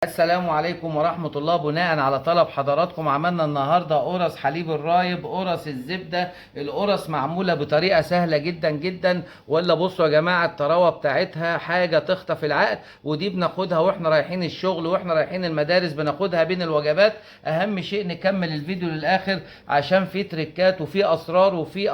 السلام عليكم ورحمة الله. بناء على طلب حضراتكم عملنا النهاردة قرص حليب الرايب، قرص الزبدة. القرص معمولة بطريقة سهلة جدا جدا، ولا بصوا يا جماعة الطراوة بتاعتها حاجة تخطف العقل. ودي بناخدها واحنا رايحين الشغل واحنا رايحين المدارس، بناخدها بين الوجبات. اهم شيء نكمل الفيديو للاخر عشان في تريكات وفي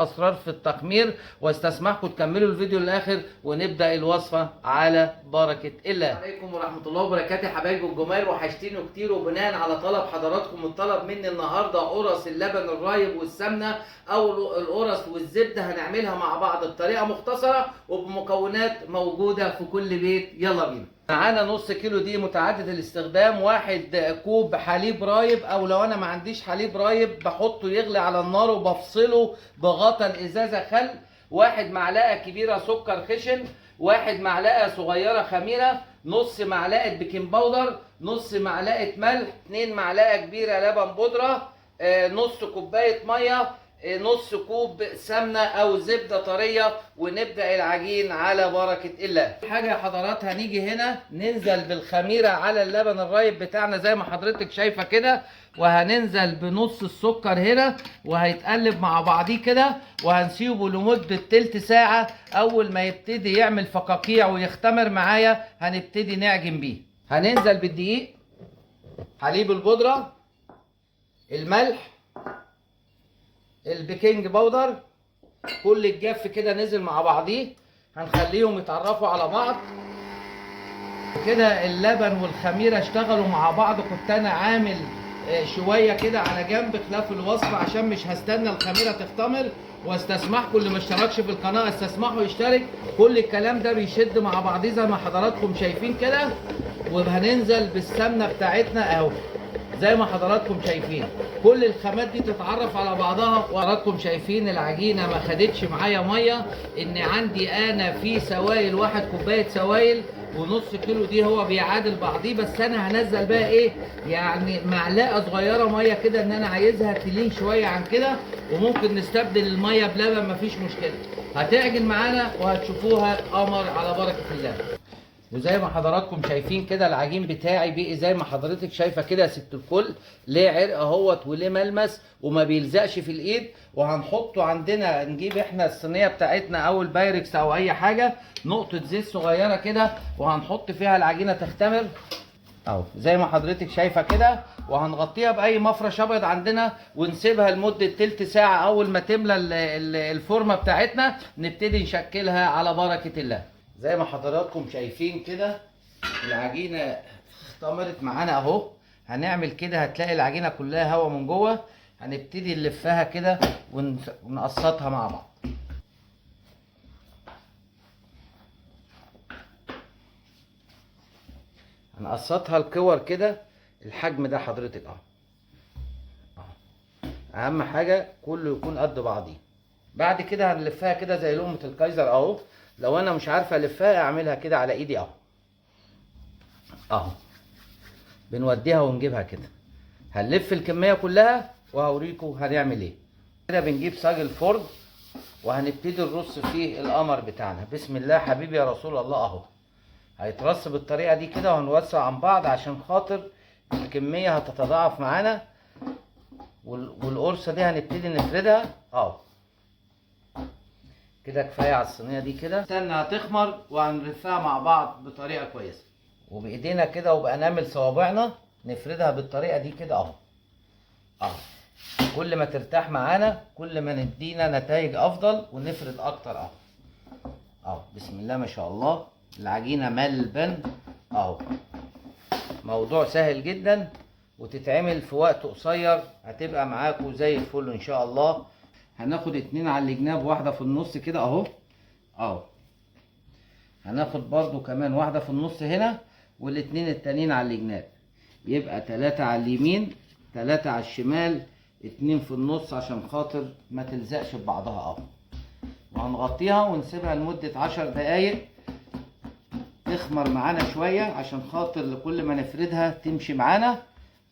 اسرار في التخمير، واستسمحكم تكملوا الفيديو للاخر ونبدأ الوصفة على بركة الله. عليكم ورحمة الله وبركاته حبايبي الجمال، وحشتيني كتير. وبناء على طلب حضراتكم الطلب مني النهارده قرص اللبن الرايب والسمنه او القرص والزبده، هنعملها مع بعض بطريقه مختصره وبمكونات موجوده في كل بيت. يلا بينا. معانا نص كيلو دي متعدد الاستخدام، 1 كوب حليب رايب، او لو انا ما عنديش حليب رايب بحطه يغلي على النار وبفصله بغطا الازازه خل، 1 معلقه كبيره سكر خشن، 1 معلقه صغيره خميره، نص معلقه بيكنج باودر، نص معلقه ملح، 2 معلقه كبيره لبن بودره، نص كوبايه ميه، نص كوب سمنه او زبده طريه. ونبدا العجين على بركه الله. حاجه يا حضرات، هنيجي هنا ننزل بالخميره على اللبن الرايب بتاعنا زي ما حضرتك شايفه كده، وهننزل بنص السكر هنا، وهيتقلب مع بعضيه كده، وهنسيبه لمده تلت ساعه. اول ما يبتدي يعمل فقاقيع ويختمر معايا هنبتدي نعجن بيه. هننزل بالدقيق، حليب البودره، الملح، البيكنج باودر، كل الجاف كده نزل مع بعضيه. هنخليهم يتعرفوا على بعض كده. اللبن والخميره اشتغلوا مع بعض. كنت انا عامل شويه كده على جنب خلاف الوصفه عشان مش هستنى الخميره تختمر. واستسمحكم اللي ما اشتركش في القناه استسمحوا يشترك. كل الكلام ده بيشد مع بعضيه زي ما حضراتكم شايفين كده. وهننزل بالسمنه بتاعتنا اهو زي ما حضراتكم شايفين. كل الخامات دي تتعرف على بعضها. وحضراتكم شايفين العجينه ما خدتش معايا ميه، ان عندي انا في سوائل 1 كوبايه سوائل، ونص كيلو دي هو بيعادل بعضيه. بس انا هنزل بقى ايه يعني معلقه صغيره ميه كده، ان انا عايزها تلين شويه عن كده. وممكن نستبدل الميه بلبن مفيش مشكله. هتعجن معانا وهتشوفوها قمر على بركه الله. وزي ما حضراتكم شايفين كده العجين بتاعي بقي زي ما حضرتك شايفه كده يا ست الكل. ليه عرق اهوت وليه ملمس وما بيلزقش في الايد. وهنحطه عندنا، نجيب احنا الصينيه بتاعتنا او البايركس او اي حاجه، نقطه زيت صغيره كده، وهنحط فيها العجينه تختمر اهو زي ما حضرتك شايفه كده. وهنغطيها باي مفرش ابيض عندنا ونسيبها لمده تلت ساعه. اول ما تملى الفورمه بتاعتنا نبتدي نشكلها على بركه الله. زي ما حضراتكم شايفين كده العجينه اختمرت معانا اهو. هنعمل كده هتلاقي العجينه كلها هوا من جوه. هنبتدي نلفها كده ونقسطها مع بعض. هنقسطها الكور كده الحجم ده حضرتك اهو. اهم حاجه كله يكون قد بعضيه. بعد كده هنلفها كده زي لقمه الكايزر اهو. لو انا مش عارفه الفها اعملها كده على ايدي اهو. اهو بنوديها ونجيبها كده. هنلف الكميه كلها وهوريكم هنعمل ايه. كده بنجيب صاج الفرن وهنبتدي نرص فيه القمر بتاعنا. بسم الله حبيبي يا رسول الله اهو. هيترص بالطريقه دي كده، وهنوسع عن بعض عشان خاطر الكميه هتتضاعف معانا. والقرصه دي هنبتدي نفردها اهو كده. كفايه على الصينيه دي كده. استنى هتخمر وهنلفها مع بعض بطريقه كويسه. وبايدينا كده وبانامل صوابعنا نفردها بالطريقه دي كده اهو. اهو كل ما ترتاح معانا كل ما ندينا نتائج افضل ونفرد اكتر اهو. اهو بسم الله ما شاء الله. العجينه ملبن اهو. موضوع سهل جدا وتتعمل في وقت قصير. هتبقى معاكم زي الفل ان شاء الله. هناخد 2 على الجناب، واحده في النص كده اهو. اهو هناخد برضو كمان واحده في النص هنا، والاتنين التانيين على الجناب. يبقى 3 على اليمين 3 على الشمال، 2 في النص عشان خاطر ما تلزقش في بعضها اهو. وهنغطيها ونسيبها لمده 10 دقايق تخمر معانا شويه عشان خاطر كل ما نفردها تمشي معانا.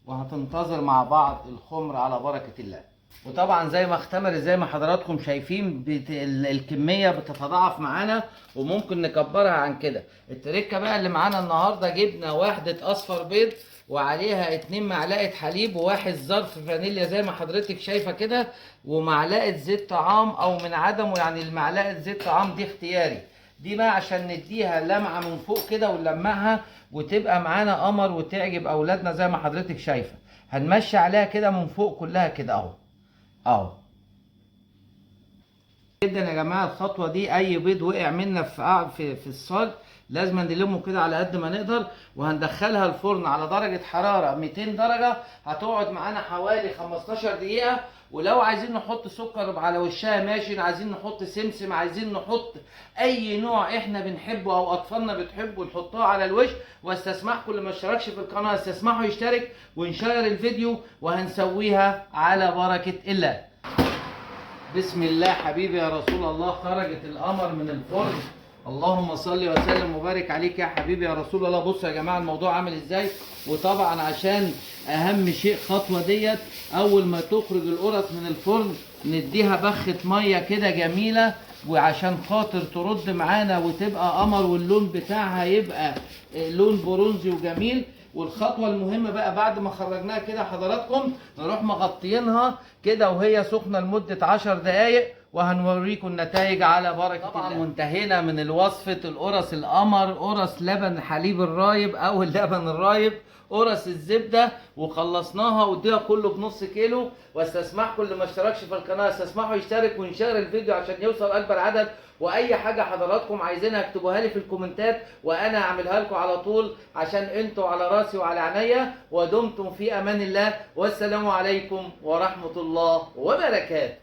وهتنتظر مع بعض الخمر على بركه الله. وطبعا زي ما اختمر، زي ما حضراتكم شايفين الكميه بتتضاعف معانا وممكن نكبرها عن كده. التركه بقى اللي معانا النهارده، جبنا واحده اصفر بيض وعليها 2 معلقه حليب وواحد ظرف فانيليا زي ما حضرتك شايفه كده، ومعلقه زيت طعام او من عدمه، يعني المعلقه زيت طعام دي اختياري. دي بقى عشان نديها لمعه من فوق كده ونلمعها وتبقى معانا قمر وتعجب اولادنا زي ما حضرتك شايفه. هنمشي عليها كده من فوق كلها كده اهو اهو جدا يا جماعه. الخطوه دي اي بيض وقع منا في الصاج لازم نلمه كده على قد ما نقدر، وهندخلها الفرن على درجه حراره 200 درجه. هتقعد معانا حوالي 15 دقيقه. ولو عايزين نحط سكر على وشها ماشي، عايزين نحط سمسم، عايزين نحط اي نوع احنا بنحبه او اطفالنا بتحبه نحطها على الوش. واستسمحكم اللي ما اشتركش في القناه استسمحوا يشترك ونشير الفيديو، وهنسويها على بركه الله. بسم الله حبيبي يا رسول الله، خرجت القمر من الفرن. اللهم صل وسلم وبارك عليك يا حبيبي يا رسول الله. بصوا يا جماعه الموضوع عامل ازاي. وطبعا عشان اهم شيء خطوه ديت، اول ما تخرج القرص من الفرن نديها بخه ميه كده جميله، وعشان خاطر ترد معانا وتبقى قمر واللون بتاعها يبقى لون برونزي وجميل. والخطوه المهمه بقى بعد ما خرجناها كده حضراتكم، نروح مغطيينها كده وهي سخنه لمده 10 دقائق، وهنوريكم النتائج على بركه طبعا الله. منتهينا من الوصفه القرص القمر، قرص لبن حليب الرايب او اللبن الرايب، قرص الزبده، وخلصناها وديها كله بنص كيلو. واستسمحكم اللي ما اشتركش في القناه استسمحوا يشترك ونشير الفيديو عشان يوصل اكبر عدد. واي حاجه حضراتكم عايزينها اكتبوها لي في الكومنتات وانا اعملها لكم على طول، عشان انتوا على راسي وعلى عينيا. ودمتم في امان الله، والسلام عليكم ورحمه الله وبركاته.